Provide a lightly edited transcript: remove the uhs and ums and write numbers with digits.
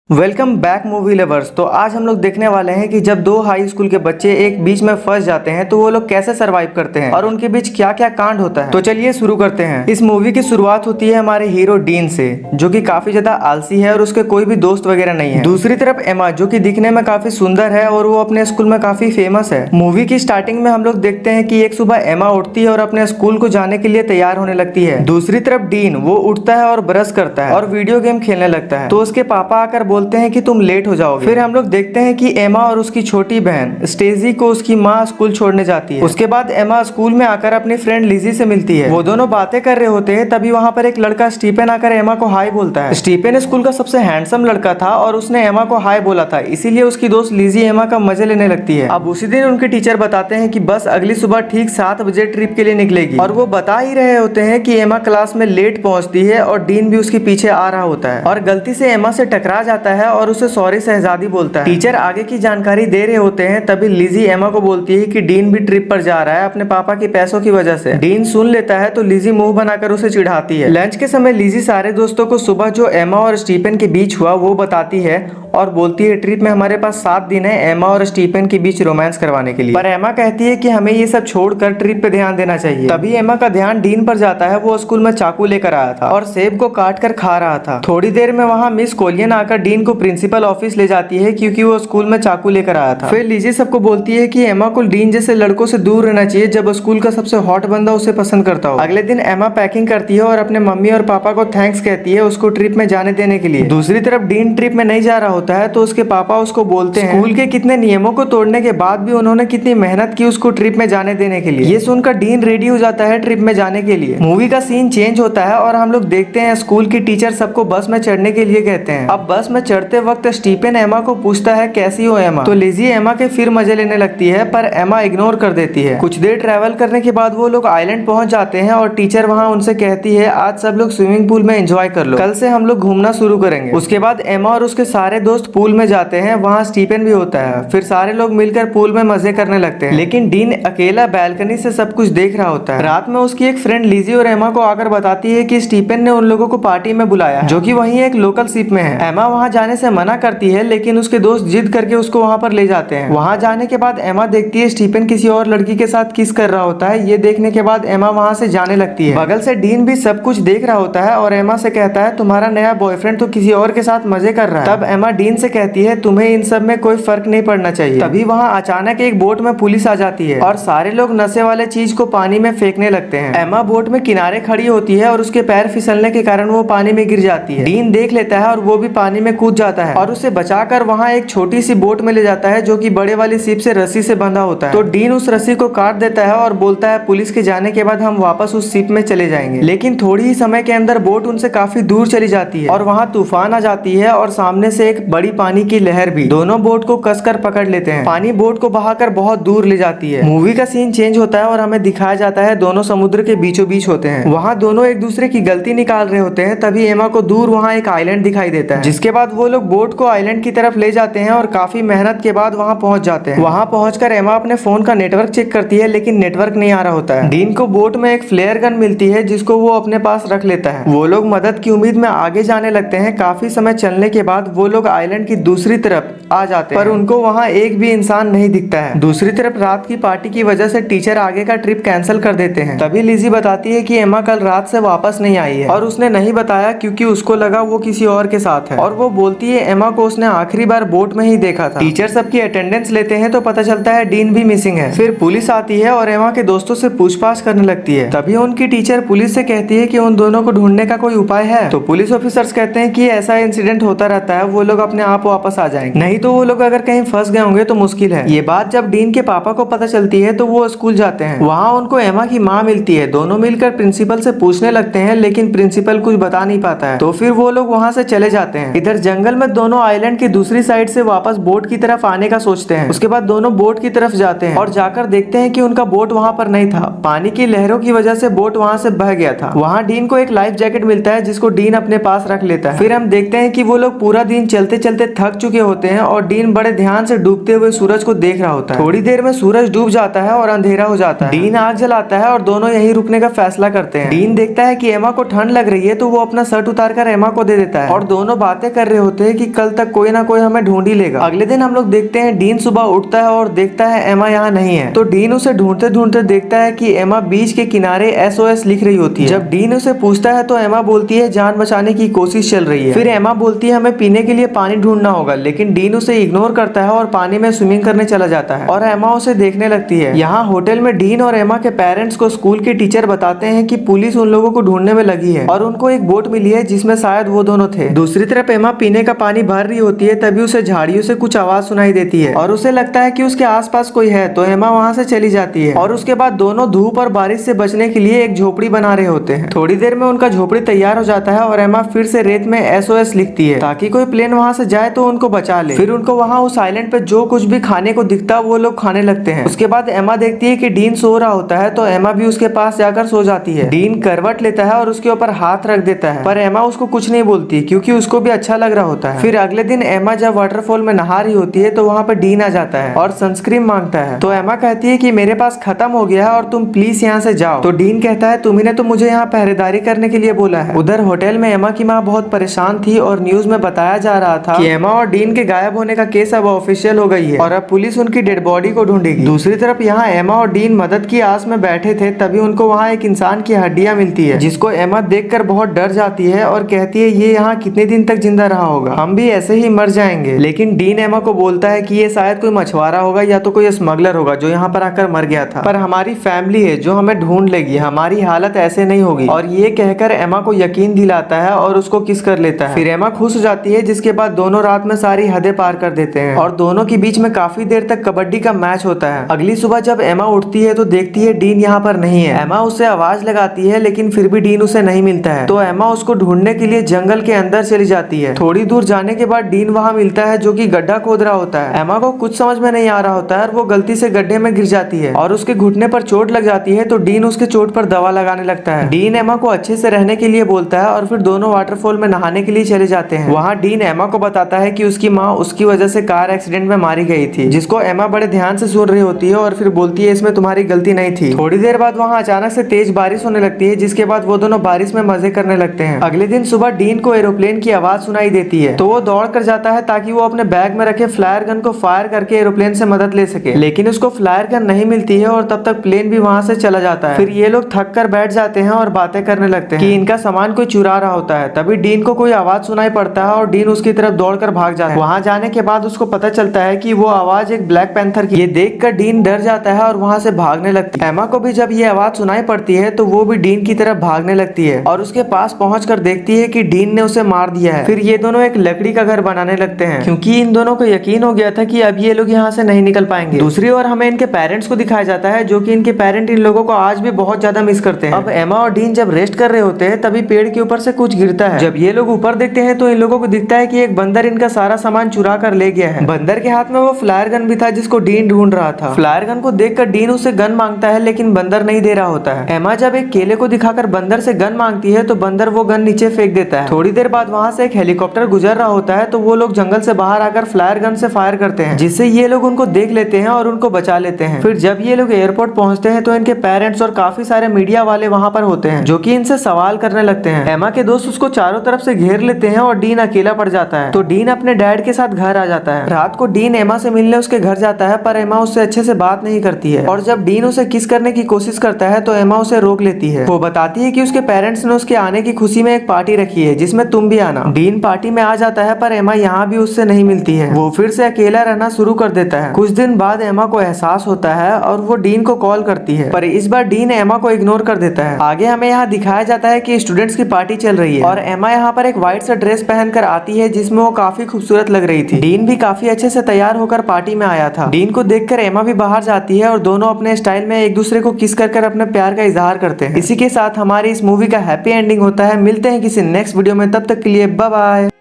Welcome back movie lovers. तो आज हम लोग देखने वाले हैं कि जब दो हाई स्कूल के बच्चे एक बीच में फंस जाते हैं तो वो लोग कैसे सरवाइव करते हैं और उनके बीच क्या क्या कांड होता है। तो चलिए शुरू करते हैं। इस मूवी की शुरुआत होती है हमारे हीरो डीन से, जो कि काफी ज्यादा आलसी है और उसके कोई भी दोस्त वगैरह नहीं है। दूसरी तरफ एमा, जो कि दिखने में काफी सुंदर है और वो अपने स्कूल में काफी फेमस है। मूवी की स्टार्टिंग में हम लोग देखते हैं कि एक सुबह एमा उठती है और अपने स्कूल को जाने के लिए तैयार होने लगती है। दूसरी तरफ डीन, वो उठता है और ब्रश करता है और वीडियो गेम खेलने लगता है। तो उसके पापा आकर बोलते हैं कि तुम लेट हो जाओगे। फिर हम लोग देखते हैं कि एमा और उसकी छोटी बहन स्टेजी को उसकी माँ स्कूल छोड़ने जाती है। उसके बाद एमा स्कूल में आकर अपनी फ्रेंड लिजी से मिलती है। वो दोनों बातें कर रहे होते हैं, तभी वहाँ पर एक लड़का स्टीफन आकर एमा को हाय बोलता है। स्टीफन स्कूल का सबसे हैंडसम लड़का था और उसने एमा को हाय बोला था, इसीलिए उसकी दोस्त लिजी एमा का मजे लेने लगती है। अब उसी दिन उनके टीचर बताते हैं कि बस अगली सुबह ठीक 7 बजे ट्रिप के लिए निकलेगी और वो बता ही रहे होते हैं कि एमा क्लास में लेट पहुंचती है और डीन भी उसके पीछे आ रहा होता है और गलती से एमा से टकरा जाता है और उसे सॉरी शहजादी बोलता है। टीचर आगे की जानकारी दे रहे होते हैं, तभी लिजी एमा को बोलती है कि डीन भी ट्रिप पर जा रहा है अपने पापा के पैसों की वजह से। डीन सुन लेता है तो लिजी मुंह बनाकर उसे चिढ़ाती है। लंच के समय लिजी सारे दोस्तों को सुबह जो एमा और स्टीफन के बीच हुआ वो बताती है और बोलती है ट्रिप में हमारे पास 7 दिन है एमा और स्टीफन के बीच रोमांस करवाने के लिए। पर एमा कहती है कि हमें ये सब छोड़कर ट्रिप पे ध्यान देना चाहिए। तभी एमा का ध्यान डीन पर जाता है। वो स्कूल में चाकू लेकर आया था और सेब को काट कर खा रहा था। थोड़ी देर में वहाँ मिस कोलियन आकर डीन को प्रिंसिपल ऑफिस ले जाती है क्योंकि वो स्कूल में चाकू लेकर आया था। फिर लिजी सबको बोलती है कि एमा को डीन जैसे लड़कों से दूर रहना चाहिए जब स्कूल का सबसे हॉट बंदा उसे पसंद करता हो। अगले दिन एमा पैकिंग करती है और अपने मम्मी और पापा को थैंक्स कहती है उसको ट्रिप में जाने देने के लिए। दूसरी तरफ डीन ट्रिप में नहीं जा रहा होता है तो उसके पापा उसको बोलते हैं स्कूल के कितने नियमों को तोड़ने के बाद भी उन्होंने कितनी मेहनत की उसको ट्रिप में जाने देने के लिए। ये सुनकर डीन रेडी हो जाता है ट्रिप में जाने के लिए। मूवी का सीन चेंज होता है और हम लोग देखते हैं स्कूल की टीचर सबको बस में चढ़ने के लिए कहते हैं। अब बस में चढ़ते वक्त स्टीफन एमा को पूछता है कैसी हो एमा, तो लिजी एमा के फिर मजे लेने लगती है पर एमा इग्नोर कर देती है। कुछ देर ट्रैवल करने के बाद वो लोग आइलैंड पहुंच जाते हैं और टीचर वहां उनसे कहती है आज सब लोग स्विमिंग पूल में एंजॉय कर लो, कल से हम लोग घूमना शुरू करेंगे। उसके बाद एमा और उसके सारे दोस्त पूल में जाते हैं। वहाँ स्टीफन भी होता है। फिर सारे लोग मिलकर पूल में मजे करने लगते हैं, लेकिन डीन अकेला बैल्कनी से सब कुछ देख रहा होता है। रात में उसकी एक फ्रेंड लिजी और एमा को आकर बताती है कि स्टीफन ने उन लोगों को पार्टी में बुलाया है, जो कि वहीं एक लोकल शिप में है। एमा वहाँ जाने से मना करती है, लेकिन उसके दोस्त जिद करके उसको वहाँ पर ले जाते हैं। वहाँ जाने के बाद एमा देखती है स्टीफन किसी और लड़की के साथ किस कर रहा होता है। ये देखने के बाद एमा वहाँ से जाने लगती है। बगल से डीन भी सब कुछ देख रहा होता है और एमा से कहता है तुम्हारा नया बॉयफ्रेंड तो किसी और के साथ मजे कर रहा है। तब एमा डीन से कहती है तुम्हें इन सब में कोई फर्क नहीं पड़ना चाहिए। तभी वहाँ अचानक एक बोट में पुलिस आ जाती है और सारे लोग नशे वाले चीज को पानी में फेंकने लगते हैं। एमा बोट में किनारे खड़ी होती है और उसके पैर फिसलने के कारण वो पानी में गिर जाती है। डीन देख लेता है और वो भी पानी में कूद जाता है और उसे बचाकर वहाँ एक छोटी सी बोट में ले जाता है, जो कि बड़े वाली शिप से रस्सी से बंधा होता है। तो डीन उस रस्सी को काट देता है और बोलता है पुलिस के जाने के बाद हम वापस उस शिप में चले जाएंगे। लेकिन थोड़ी ही समय के अंदर बोट उनसे काफी दूर चली जाती है और वहाँ तूफान आ जाती है और सामने से एक बड़ी पानी की लहर भी। दोनों बोट को कसकर पकड़ लेते हैं। पानी बोट को बहाकर बहुत दूर ले जाती है। मूवी का सीन चेंज होता है और हमें दिखाया जाता है दोनों समुद्र के बीचों बीच होते हैं। वहाँ दोनों एक दूसरे की गलती निकाल रहे होते हैं। तभी एमा को दूर वहाँ एक आइलैंड दिखाई देता है, जिसके बाद वो लोग बोट को आइलैंड की तरफ ले जाते हैं और काफी मेहनत के बाद वहाँ पहुंच जाते हैं। वहाँ पहुंचकर एमा अपने फोन का नेटवर्क चेक करती है, लेकिन नेटवर्क नहीं आ रहा होता है। डीन को बोट में एक फ्लेयर गन मिलती है, जिसको वो अपने पास रख लेता है। वो लोग मदद की उम्मीद में आगे जाने लगते हैं। काफी समय चलने के बाद वो लोग आइलैंड की दूसरी तरफ आ जाते हैं, पर उनको वहाँ एक भी इंसान नहीं दिखता है। दूसरी तरफ रात की पार्टी की वजह से टीचर आगे का ट्रिप कैंसिल कर देते हैं। तभी लिजी बताती है कि एमा कल रात से वापस नहीं आई है और उसने नहीं बताया क्योंकि उसको लगा वो किसी और के साथ है। और वो बोलती है एमा को उसने आखिरी बार बोट में ही देखा था। टीचर सबकी अटेंडेंस लेते हैं तो पता चलता है डीन भी मिसिंग है। फिर पुलिस आती है और एमा के दोस्तों से पूछताछ करने लगती है। तभी उनकी टीचर पुलिस से कहती है कि उन दोनों को ढूंढने का कोई उपाय है। तो पुलिस ऑफिसर्स कहते हैं कि ऐसा इंसिडेंट होता रहता है, वो लोग अपने आप वापस आ जाएंगे, नहीं तो वो लोग अगर कहीं फंस गए होंगे तो मुश्किल है। ये बात जब डीन के पापा को पता चलती है तो वो स्कूल जाते हैं। वहाँ उनको एमा की माँ मिलती है। दोनों मिलकर प्रिंसिपल से पूछने लगते हैं, लेकिन प्रिंसिपल कुछ बता नहीं पाता है। तो फिर वो लोग वहाँ से चले जाते हैं। इधर जंगल में दोनों आइलैंड की दूसरी साइड से वापस बोट की तरफ आने का सोचते हैं। उसके बाद दोनों बोट की तरफ जाते हैं और जाकर देखते हैं कि उनका बोट वहाँ पर नहीं था। पानी की लहरों की वजह से बोट वहाँ से बह गया था। वहाँ डीन को एक लाइफ जैकेट मिलता है, जिसको डीन अपने पास रख लेता है। फिर हम देखते हैं कि वो लोग पूरा दिन चलते चलते थक चुके होते हैं और डीन बड़े ध्यान से डूबते हुए सूरज को देख रहा होता है। थोड़ी देर में सूरज डूब जाता है और अंधेरा हो जाता है। डीन आग जलाता है और दोनों यहीं रुकने का फैसला करते हैं। डीन देखता है कि एमा को ठंड लग रही है तो वो अपना शर्ट उतार कर एमा को दे देता है और दोनों बातें कर रहे रहे होते हैं कि कल तक कोई ना कोई हमें ढूंढ ही लेगा। अगले दिन हम लोग देखते हैं डीन सुबह उठता है और देखता है एमा यहाँ नहीं है। तो डीन उसे ढूंढते ढूंढते देखता है कि एमा बीच के किनारे SOS लिख रही होती है। जब डीन उसे पूछता है तो एमा बोलती है जान बचाने की कोशिश चल रही है। फिर एमा बोलती है हमें पीने के लिए पानी ढूंढना होगा, लेकिन डीन उसे इग्नोर करता है और पानी में स्विमिंग करने चला जाता है और एमा उसे देखने लगती है। यहाँ होटल में डीन और एमा के पेरेंट्स को स्कूल के टीचर बताते हैं कि पुलिस उन लोगों को ढूंढने में लगी है और उनको एक बोट मिली है जिसमें शायद वो दोनों थे। दूसरी तरफ एमा पीने का पानी भर रही होती है, तभी उसे झाड़ियों से कुछ आवाज सुनाई देती है और उसे लगता है कि उसके आसपास कोई है, तो एमा वहां से चली जाती है और उसके बाद दोनों धूप और बारिश से बचने के लिए एक झोपड़ी बना रहे होते हैं। थोड़ी देर में उनका झोपड़ी तैयार हो जाता है और एमा फिर से रेत में SOS लिखती है ताकि कोई प्लेन वहां से जाए तो उनको बचा ले। फिर उनको वहां उस आइलैंड पे जो कुछ भी खाने को दिखता वो लोग खाने लगते हैं। उसके बाद एमा देखती है कि डीन सो रहा होता है, तो एमा भी उसके पास जाकर सो जाती है। डीन करवट लेता है और उसके ऊपर हाथ रख देता है, पर एमा उसको कुछ नहीं बोलती क्योंकि उसको भी अच्छा लग रहा होता है। फिर अगले दिन एमा जब वाटरफॉल में नहा रही होती है तो वहाँ पे डीन आ जाता है और सनस्क्रीन मांगता है। तो एमा कहती है कि मेरे पास खत्म हो गया है और तुम प्लीज यहाँ से जाओ। तो डीन कहता है तुम्ही ने तो मुझे यहाँ पहरेदारी करने के लिए बोला है। उधर होटल में एमा की माँ बहुत परेशान थी और न्यूज में बताया जा रहा था कि एमा और डीन के गायब होने का केस अब ऑफिशियल हो गई है और अब पुलिस उनकी डेड बॉडी को ढूंढेगी। दूसरी तरफ यहाँ एमा और डीन मदद की आस में बैठे थे, तभी उनको वहाँ एक इंसान की हड्डियां मिलती है जिसको एमा देखकर बहुत डर जाती है और कहती है ये यहाँ कितने दिन तक जिंदा रहा होगा, हम भी ऐसे ही मर जाएंगे। लेकिन डीन एमा को बोलता है कि ये शायद कोई मछुआरा होगा या तो कोई स्मगलर होगा जो यहाँ पर आकर मर गया था, पर हमारी फैमिली है जो हमें ढूंढ लेगी, हमारी हालत ऐसे नहीं होगी। और ये कहकर एमा को यकीन दिलाता है और उसको किस कर लेता है। फिर एमा खुश हो जाती है, जिसके बाद दोनों रात में सारी हदें पार कर देते हैं और दोनों के बीच में काफी देर तक कबड्डी का मैच होता है। अगली सुबह जब एमा उठती है तो देखती है डीन यहाँ पर नहीं है। एमा उसे आवाज लगाती है लेकिन फिर भी डीन उसे नहीं मिलता है, तो एमा उसको ढूंढने के लिए जंगल के अंदर चली जाती है। थोड़ी दूर जाने के बाद डीन वहाँ मिलता है जो कि गड्ढा खोद रहा होता है। एमा को कुछ समझ में नहीं आ रहा होता है और वो गलती से गड्ढे में गिर जाती है और उसके घुटने पर चोट लग जाती है, तो डीन उसके चोट पर दवा लगाने लगता है। डीन एमा को अच्छे से रहने के लिए बोलता है और फिर दोनों वाटरफॉल में नहाने के लिए चले जाते हैं। वहाँ डीन एमा को बताता है कि उसकी माँ उसकी वजह से कार एक्सीडेंट में मारी गई थी, जिसको एमा बड़े ध्यान से सुन रही होती है और फिर बोलती है इसमें तुम्हारी गलती नहीं थी। थोड़ी देर बाद वहाँ अचानक से तेज बारिश होने लगती है, जिसके बाद वो दोनों बारिश में मजे करने लगते हैं। अगले दिन सुबह डीन को एरोप्लेन की आवाज सुनाई देती है, तो वो दौड़ कर जाता है ताकि वो अपने बैग में रखे फ्लायर गन को फायर करके एरोप्लेन से मदद ले सके, लेकिन उसको फ्लायर गन नहीं मिलती है और तब तक प्लेन भी वहाँ से चला जाता है। फिर ये लोग थक कर बैठ जाते हैं और बातें करने लगते हैं कि इनका सामान कोई चुरा रहा होता है। तभी डीन को कोई आवाज सुनाई पड़ता है और डीन उसकी तरफ दौड़कर भाग जाता है। वहाँ जाने के बाद उसको पता चलता है कि वो आवाज एक ब्लैक पैंथर की। ये देखकर डीन डर जाता है और वहाँ से भागने लगती है। एमा को भी जब ये आवाज सुनाई पड़ती है तो वो भी डीन की तरफ भागने लगती है और उसके पास पहुंचकर देखती है कि डीन ने उसे मार दिया है। फिर ये दोनों एक लकड़ी का घर बनाने लगते हैं क्योंकि इन दोनों को यकीन हो गया था कि अब ये लोग यहाँ से नहीं निकल पाएंगे। दूसरी ओर हमें इनके पेरेंट्स को दिखाया जाता है जो कि इनके पेरेंट इन लोगों को आज भी बहुत ज्यादा मिस करते हैं। अब एमा और डीन जब रेस्ट कर रहे होते हैं तभी पेड़ के ऊपर से कुछ गिरता है। जब ये लोग ऊपर देखते हैं तो इन लोगों को दिखता है कि एक बंदर इनका सारा सामान चुरा कर ले गया है। बंदर के हाथ में वो फ्लायर गन भी था जिसको डीन ढूंढ रहा था। फ्लायर गन को देखकर डीन उसे गन मांगता है लेकिन बंदर नहीं दे रहा होता है। एमा जब एक केले को दिखाकर बंदर से गन मांगती है तो बंदर वो गन नीचे फेंक देता है। थोड़ी देर बाद वहाँ से एक हेलीकॉप्टर गुजर रहा होता है, तो वो लोग जंगल से बाहर आकर फ्लायर गन से फायर करते हैं, जिससे ये लोग उनको देख लेते हैं और उनको बचा लेते हैं। फिर जब ये लोग एयरपोर्ट पहुंचते हैं तो इनके पेरेंट्स और काफी सारे मीडिया वाले वहाँ पर होते हैं जो कि इनसे सवाल करने लगते हैं। एमा के दोस्त उसको चारों तरफ से घेर लेते हैं और डीन अकेला पड़ जाता है, तो डीन अपने डैड के साथ घर आ जाता है। रात को डीन एमा से मिलने उसके घर जाता है, पर एमा उससे अच्छे से बात नहीं करती है और जब डीन उसे किस करने की कोशिश करता है तो एमा उसे रोक लेती है। वो बताती है कि उसके पेरेंट्स ने उसके आने की खुशी में एक पार्टी रखी है जिसमें तुम भी आना। डीन पार्टी में आ जाता है पर एमा यहाँ भी उससे नहीं मिलती है। वो फिर से अकेला रहना शुरू कर देता है। कुछ दिन बाद एमा को एहसास होता है और वो डीन को कॉल करती है, पर इस बार डीन एमा को इग्नोर कर देता है। आगे हमें यहाँ दिखाया जाता है कि स्टूडेंट्स की पार्टी चल रही है और एमा यहाँ पर एक व्हाइट सा ड्रेस पहनकर आती है जिसमें वो काफी खूबसूरत लग रही थी। डीन भी काफी अच्छे से तैयार होकर पार्टी में आया था। डीन को देखकर एमा भी बाहर जाती है और दोनों अपने स्टाइल में एक दूसरे को किस कर अपने प्यार का इजहार करते हैं। इसी के साथ हमारी इस मूवी का हैप्पी एंडिंग होता है। मिलते हैं किसी नेक्स्ट वीडियो में, तब तक के लिए बाय बाय।